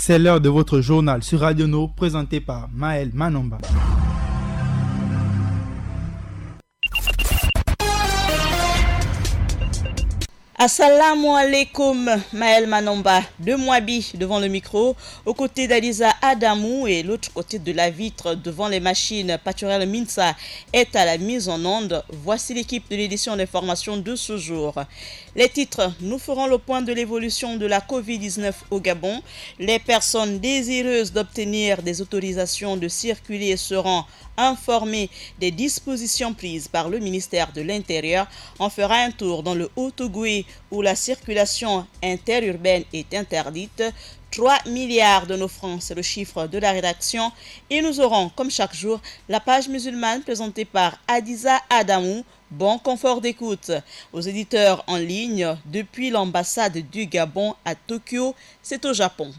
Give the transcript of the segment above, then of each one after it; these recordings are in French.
C'est l'heure de votre journal sur Radio No, présenté par Maël Manomba. Assalamu alaikum, Maël Manomba de Mouabi devant le micro, aux côtés d'Aliza Adamou et l'autre côté de la vitre devant les machines. Paturel Minsa est à la mise en onde. Voici l'équipe de l'édition d'information de ce jour. Les titres, nous ferons le point de l'évolution de la Covid-19 au Gabon. Les personnes désireuses d'obtenir des autorisations de circuler seront informées des dispositions prises par le ministère de l'Intérieur. On fera un tour dans le Haut-Ogooué où la circulation interurbaine est interdite. 3 milliards de nos francs, c'est le chiffre de la rédaction. Et nous aurons, comme chaque jour, la page musulmane présentée par Adiza Adamou. Bon confort d'écoute aux éditeurs en ligne depuis l'ambassade du Gabon à Tokyo, c'est au Japon.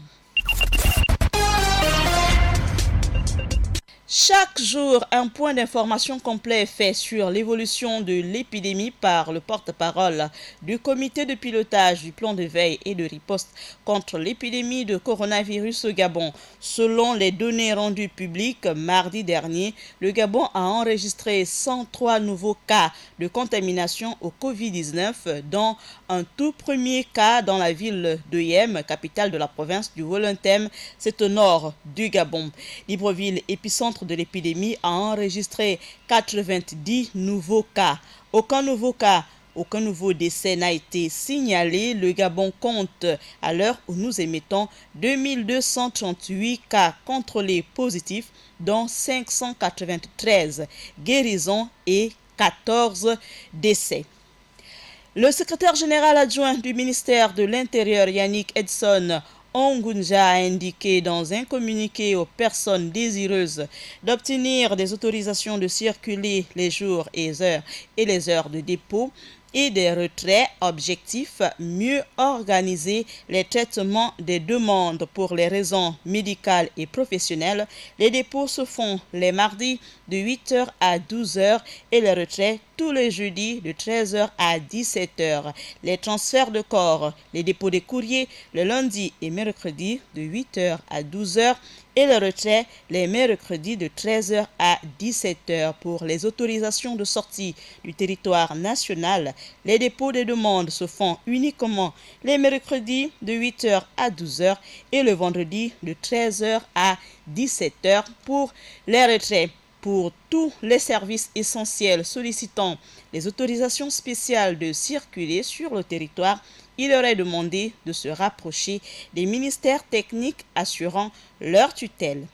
Chaque jour, un point d'information complet est fait sur l'évolution de l'épidémie par le porte-parole du comité de pilotage du plan de veille et de riposte contre l'épidémie de coronavirus au Gabon. Selon les données rendues publiques mardi dernier, le Gabon a enregistré 103 nouveaux cas de contamination au Covid-19, dont un tout premier cas dans la ville de Yem, capitale de la province du Wolontem, c'est au nord du Gabon. Libreville, épicentre de l'épidémie, a enregistré 90 nouveaux cas. Aucun nouveau décès n'a été signalé. Le Gabon compte, à l'heure où nous émettons, 2238 cas contrôlés positifs, dont 593 guérisons et 14 décès. Le secrétaire général adjoint du ministère de l'Intérieur, Yannick Edson Ongunja, a indiqué dans un communiqué aux personnes désireuses d'obtenir des autorisations de circuler les jours et les heures de dépôt et des retraits. Objectif, mieux organiser les traitements des demandes pour les raisons médicales et professionnelles. Les dépôts se font les mardis de 8h à 12h et les retraits tous les jeudis de 13h à 17h. Les transferts de corps, les dépôts des courriers le lundi et mercredi de 8h à 12h et le retrait les mercredis de 13h à 17h. Pour les autorisations de sortie du territoire national, les dépôts des demandes se font uniquement les mercredis de 8h à 12h et le vendredi de 13h à 17h. Pour les retraits, pour tous les services essentiels sollicitant les autorisations spéciales de circuler sur le territoire, il aurait demandé de se rapprocher des ministères techniques assurant leur tutelle.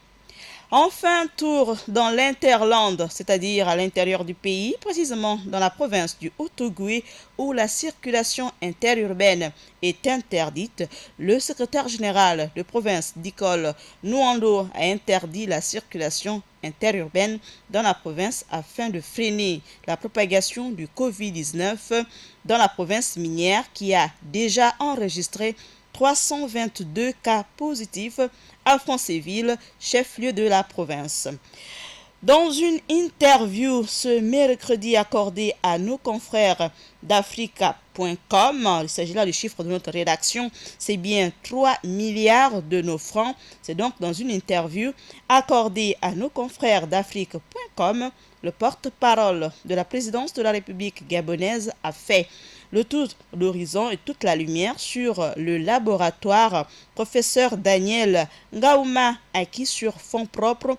Enfin, tour dans l'Interland, c'est-à-dire à l'intérieur du pays, précisément dans la province du Haut-Ogooué, où la circulation interurbaine est interdite. Le secrétaire général de province d'Ikol, Nouando, a interdit la circulation interurbaine dans la province afin de freiner la propagation du Covid-19 dans la province minière qui a déjà enregistré 322 cas positifs à Francéville, chef-lieu de la province. Dans une interview ce mercredi accordée à nos confrères d'Africa.com, il s'agit là du chiffre de notre rédaction, c'est bien 3 milliards de nos francs. C'est donc dans une interview accordée à nos confrères d'Africa.com, le porte-parole de la présidence de la République gabonaise a fait le tour d'horizon et toute la lumière sur le laboratoire professeur Daniel Ngaouma, acquis sur fonds propres,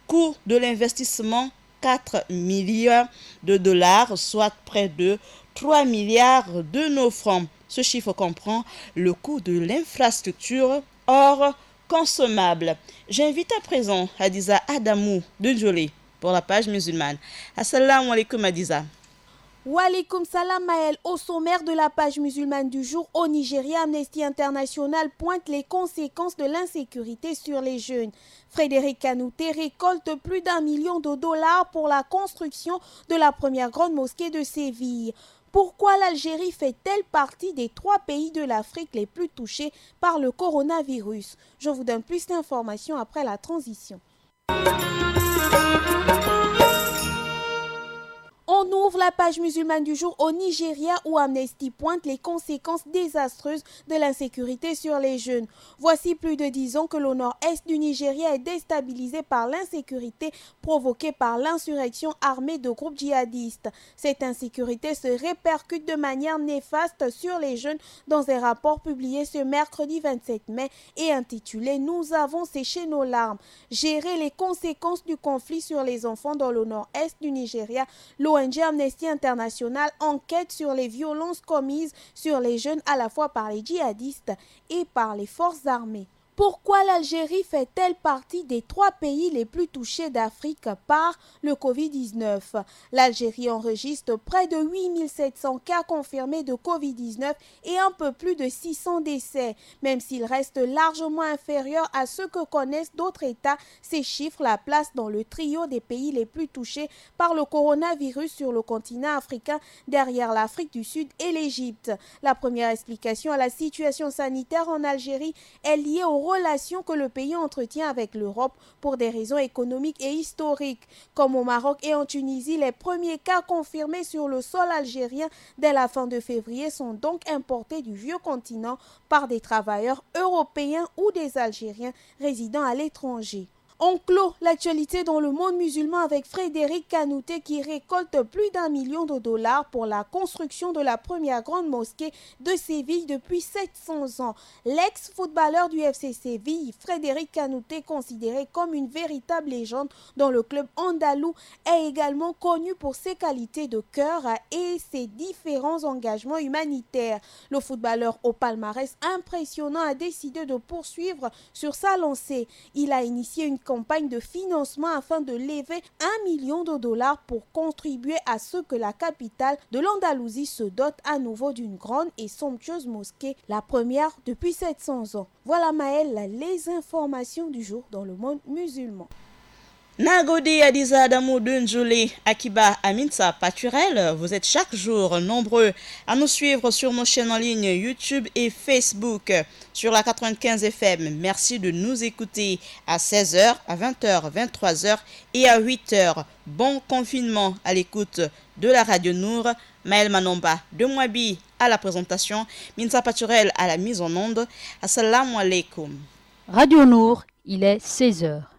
coût de l'investissement 4 milliards de dollars, soit près de 3 milliards de nos francs. Ce chiffre comprend le coût de l'infrastructure hors consommable. J'invite à présent Adiza Adamou de Djolé pour la page musulmane. Assalamu alaikum Adiza. Walaikum salam Maël. Au sommaire de la page musulmane du jour, au Nigeria, Amnesty International pointe les conséquences de l'insécurité sur les jeunes. Frédéric Kanouté récolte plus d'1 million de dollars pour la construction de la première grande mosquée de Séville. Pourquoi l'Algérie fait-elle partie des 3 pays de l'Afrique les plus touchés par le coronavirus? Je vous donne plus d'informations après la transition. On ouvre la page musulmane du jour au Nigeria où Amnesty pointe les conséquences désastreuses de l'insécurité sur les jeunes. Voici plus de 10 ans que le nord-est du Nigeria est déstabilisé par l'insécurité provoquée par l'insurrection armée de groupes djihadistes. Cette insécurité se répercute de manière néfaste sur les jeunes dans un rapport publié ce mercredi 27 mai et intitulé « Nous avons séché nos larmes ». Gérer les conséquences du conflit sur les enfants dans le nord-est du Nigeria, l'ONG Amnesty International enquête sur les violences commises sur les jeunes à la fois par les djihadistes et par les forces armées. Pourquoi l'Algérie fait-elle partie des 3 pays les plus touchés d'Afrique par le Covid-19 ? L'Algérie enregistre près de 8700 cas confirmés de Covid-19 et un peu plus de 600 décès. Même s'ils restent largement inférieurs à ceux que connaissent d'autres États, ces chiffres la placent dans le trio des pays les plus touchés par le coronavirus sur le continent africain, derrière l'Afrique du Sud et l'Égypte. La première explication à la situation sanitaire en Algérie est liée aux relations que le pays entretient avec l'Europe pour des raisons économiques et historiques. Comme au Maroc et en Tunisie, les premiers cas confirmés sur le sol algérien dès la fin de février sont donc importés du vieux continent par des travailleurs européens ou des Algériens résidant à l'étranger. On clôt l'actualité dans le monde musulman avec Frédéric Kanouté qui récolte plus d'1 million de dollars pour la construction de la première grande mosquée de Séville depuis 700 ans. L'ex-footballeur du FC Séville, Frédéric Kanouté, considéré comme une véritable légende dans le club andalou, est également connu pour ses qualités de cœur et ses différents engagements humanitaires. Le footballeur au palmarès impressionnant a décidé de poursuivre sur sa lancée. Il a initié une campagne de financement afin de lever 1 million de dollars pour contribuer à ce que la capitale de l'Andalousie se dote à nouveau d'une grande et somptueuse mosquée, la première depuis 700 ans. Voilà Maëlle, les informations du jour dans le monde musulman. Nagodi Adiza Adamou Dunjuli Akiba Aminsa Paturel, vous êtes chaque jour nombreux à nous suivre sur nos chaînes en ligne YouTube et Facebook sur la 95 FM. Merci de nous écouter à 16h, à 20h, 23h et à 8h. Bon confinement à l'écoute de la Radio Nour. Maël Manomba de Mouabi à la présentation, Minsa Paturel à la mise en onde. Assalamu alaikum. Radio Nour, il est 16h.